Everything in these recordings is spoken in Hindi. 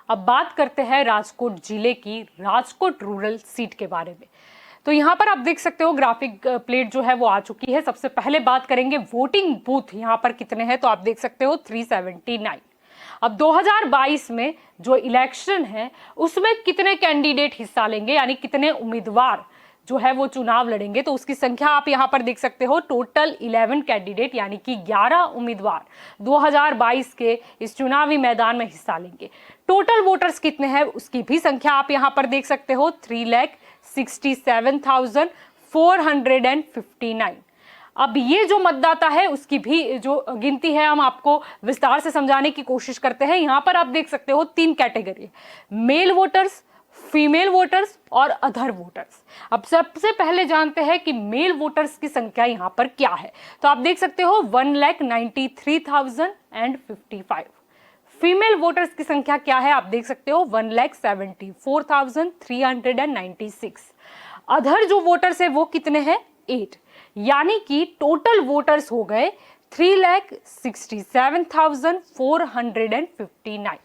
अब बात करते हैं राजकोट जिले की राजकोट रूरल सीट के बारे में। तो यहाँ पर आप देख सकते हो ग्राफिक प्लेट जो है वो आ चुकी है। सबसे पहले बात करेंगे वोटिंग बूथ यहाँ पर कितने हैं, तो आप देख सकते हो 379। अब 2022 में जो इलेक्शन है उसमें कितने कैंडिडेट हिस्सा लेंगे, यानी कितने उम्मीदवार जो है वो चुनाव लड़ेंगे, तो उसकी संख्या आप यहाँ पर देख सकते हो। टोटल 11 कैंडिडेट यानी कि 11 उम्मीदवार 2022 के इस चुनावी मैदान में हिस्सा लेंगे। टोटल वोटर्स कितने हैं उसकी भी संख्या आप यहाँ पर देख सकते हो, 3,67,459। अब ये जो मतदाता है उसकी भी जो गिनती है हम आपको विस्तार से समझाने की कोशिश करते हैं। यहाँ पर आप देख सकते हो 3 category, male voters, female voters और अदर वोटर्स। अब सबसे पहले जानते हैं कि मेल वोटर्स की संख्या यहाँ पर क्या है, तो आप देख सकते हो 1,93,055। फीमेल वोटर्स की संख्या क्या है, आप देख सकते हो 1,74,396। अदर जो वोटर्स है वो कितने हैं, 8, यानी कि टोटल वोटर्स हो गए 3,67,459।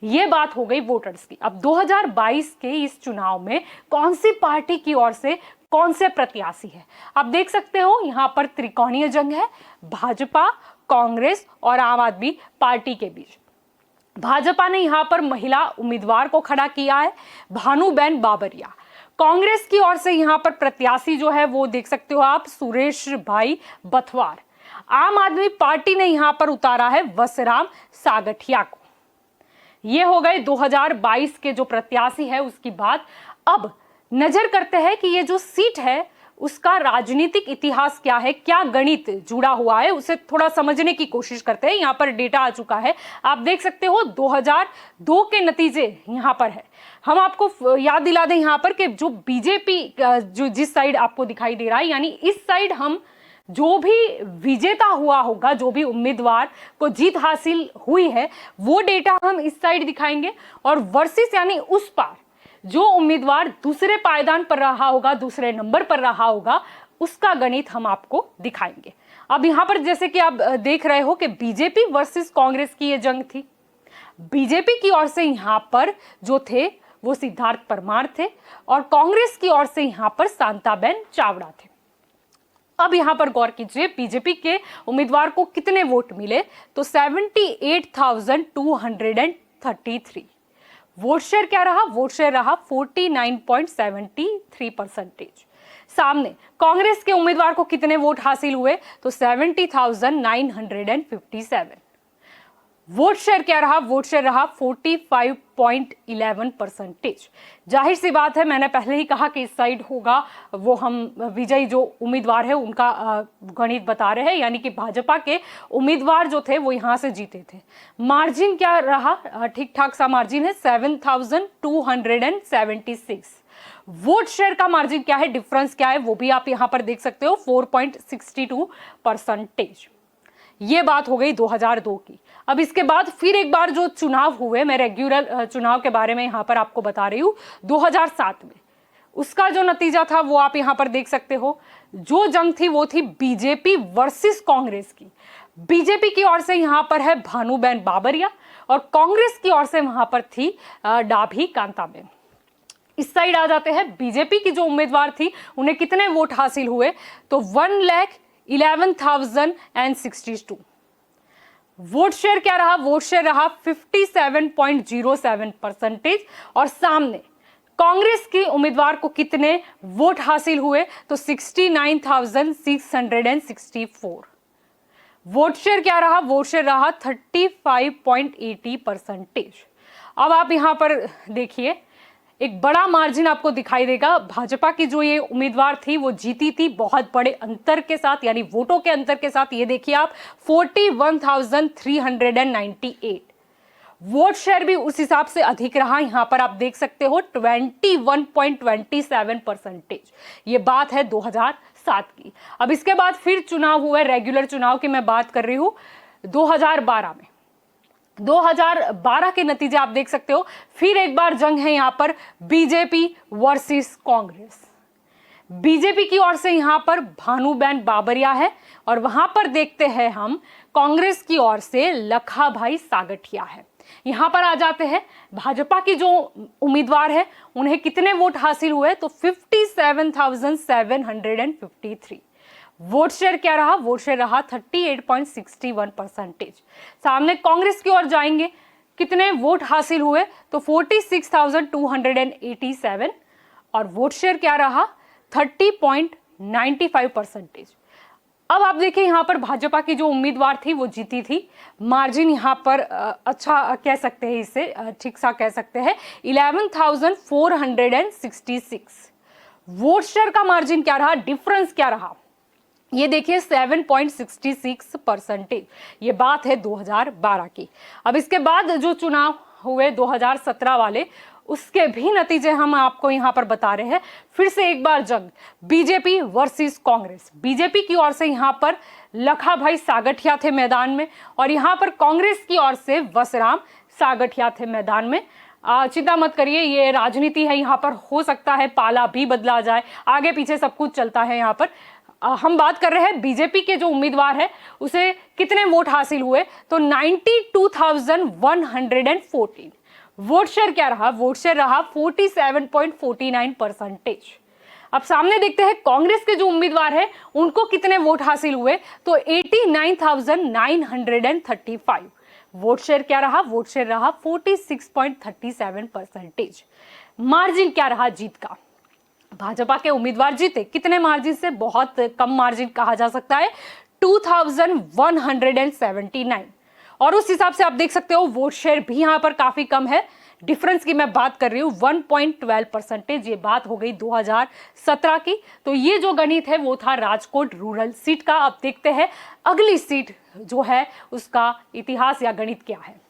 ये बात हो गई वोटर्स की। अब 2022 के इस चुनाव में कौन सी पार्टी की ओर से कौन से प्रत्याशी है, आप देख सकते हो यहाँ पर त्रिकोणीय जंग है भाजपा, कांग्रेस और आम आदमी पार्टी के बीच। भाजपा ने यहाँ पर महिला उम्मीदवार को खड़ा किया है, भानुबेन बाबरिया। कांग्रेस की ओर से यहाँ पर प्रत्याशी जो है वो देख सकते हो आप, सुरेश भाई बथवार। आम आदमी पार्टी ने यहाँ पर उतारा है वसराम सागठिया को। ये हो गए 2022 के जो प्रत्याशी है उसकी बात। अब नजर करते हैं कि ये जो सीट है उसका राजनीतिक इतिहास क्या है, क्या गणित जुड़ा हुआ है, उसे थोड़ा समझने की कोशिश करते हैं। यहाँ पर डेटा आ चुका है, आप देख सकते हो 2002 के नतीजे यहाँ पर है। हम आपको याद दिला दें यहाँ पर कि जो बीजेपी जो जिस साइड आपको दिखाई दे रहा है, यानी इस साइड हम जो भी विजेता हुआ होगा, जो भी उम्मीदवार को जीत हासिल हुई है, वो डेटा हम इस साइड दिखाएंगे, और वर्सेस यानी उस पार जो उम्मीदवार दूसरे पायदान पर रहा होगा, दूसरे नंबर पर रहा होगा, उसका गणित हम आपको दिखाएंगे। अब यहाँ पर जैसे कि आप देख रहे हो कि बीजेपी वर्सेस कांग्रेस की ये जंग थी। बीजेपी की ओर से यहाँ पर जो थे वो सिद्धार्थ परमार थे, और कांग्रेस की ओर से यहाँ पर शांताबेन चावड़ा थे। अब यहां पर गौर कीजिए, बीजेपी के उम्मीदवार को कितने वोट मिले, तो 78,233। वोट शेयर क्या रहा, वोट शेयर रहा 49.73%। सामने कांग्रेस के उम्मीदवार को कितने वोट हासिल हुए, तो 70,957। वोट शेयर क्या रहा, वोट शेयर रहा 45.11%। जाहिर सी बात है, मैंने पहले ही कहा कि इस साइड होगा वो हम विजयी जो उम्मीदवार है उनका गणित बता रहे हैं, यानी कि भाजपा के उम्मीदवार जो थे वो यहां से जीते थे। मार्जिन क्या रहा, ठीक ठाक सा मार्जिन है 7,276। वोट शेयर का मार्जिन क्या है, डिफरेंस क्या है, वो भी आप यहां पर देख सकते हो 4.62%। ये बात हो गई 2002 की। अब इसके बाद फिर एक बार जो चुनाव हुए, मैं रेगुलर चुनाव के बारे में यहां पर आपको बता रही हूं, 2007 में उसका जो नतीजा था वो आप यहां पर देख सकते हो। जो जंग थी वो थी बीजेपी वर्सेस कांग्रेस की। बीजेपी की ओर से यहां पर है भानुबेन बाबरिया, और कांग्रेस की ओर से वहां पर थी डाभी कांताबेन। इस साइड आ जाते हैं, बीजेपी की जो उम्मीदवार थी उन्हें कितने वोट हासिल हुए, तो 1,11,062। वोट शेयर क्या रहा, वोट शेयर रहा 57.07%। और सामने कांग्रेस के उम्मीदवार को कितने वोट हासिल हुए, तो 69,664। वोट शेयर क्या रहा, वोट शेयर रहा 35.80%। अब आप यहां पर देखिए, एक बड़ा मार्जिन आपको दिखाई देगा। भाजपा की जो ये उम्मीदवार थी वो जीती थी बहुत बड़े अंतर के साथ, यानी वोटों के अंतर के साथ। ये देखिए आप 41,398। वोट शेयर भी उस हिसाब से अधिक रहा, यहां पर आप देख सकते हो 21.27%। ये बात है 2007 की। अब इसके बाद फिर चुनाव हुए, रेगुलर चुनाव की मैं बात कर रही हूं 2012 में। 2012 के नतीजे आप देख सकते हो। फिर एक बार जंग है यहां पर बीजेपी वर्सेस कांग्रेस। बीजेपी की ओर से यहां पर भानुबेन बाबरिया है, और वहां पर देखते हैं हम कांग्रेस की ओर से लखाभाई सागठिया है। यहाँ पर आ जाते हैं, भाजपा की जो उम्मीदवार है उन्हें कितने वोट हासिल हुए, तो 57,753। वोट शेयर क्या रहा, वोट शेयर रहा 38.61%। सामने कांग्रेस की ओर जाएंगे, कितने वोट हासिल हुए, तो 46,287 और वोट शेयर क्या रहा 30.95%। अब आप देखिए यहाँ पर भाजपा की जो उम्मीदवार थी वो जीती थी, मार्जिन यहाँ पर अच्छा कह सकते हैं, इसे ठीक सा कह सकते हैं 11,466। वोट शेयर का मार्जिन क्या रहा, डिफरेंस क्या रहा, ये देखिए 7.66%। ये बात है 2012 की। अब इसके बाद जो चुनाव हुए 2017 वाले, उसके भी नतीजे हम आपको यहां पर बता रहे हैं। फिर से एक बार जंग, बीजेपी वर्सेस कांग्रेस। बीजेपी की ओर से यहां पर लखा भाई सागठिया थे मैदान में, और यहां पर कांग्रेस की ओर से वसराम सागठिया थे मैदान में। चिंता मत करिए, ये राजनीति है, यहाँ पर हो सकता है पाला भी बदला जाए, आगे पीछे सब कुछ चलता है। यहाँ पर हम बात कर रहे हैं बीजेपी के जो उम्मीदवार है उसे कितने वोट हासिल हुए, तो 92,114। वोट शेयर क्या रहा, वोट शेयर रहा 47.49%। अब सामने देखते हैं कांग्रेस के जो उम्मीदवार है उनको कितने वोट हासिल हुए, तो 89,935। वोट शेयर क्या रहा, वोट शेयर रहा 46.37%। मार्जिन क्या रहा जीत का, भाजपा के उम्मीदवार जीते कितने मार्जिन से, बहुत कम मार्जिन कहा जा सकता है 2179। और उस हिसाब से आप देख सकते हो वोट शेयर भी यहां पर काफी कम है। डिफरेंस की मैं बात कर रही हूं 1.12%। ये बात हो गई 2017 की। तो ये जो गणित है वो था राजकोट रूरल सीट का। अब देखते हैं अगली सीट जो है उसका इतिहास या गणित क्या है।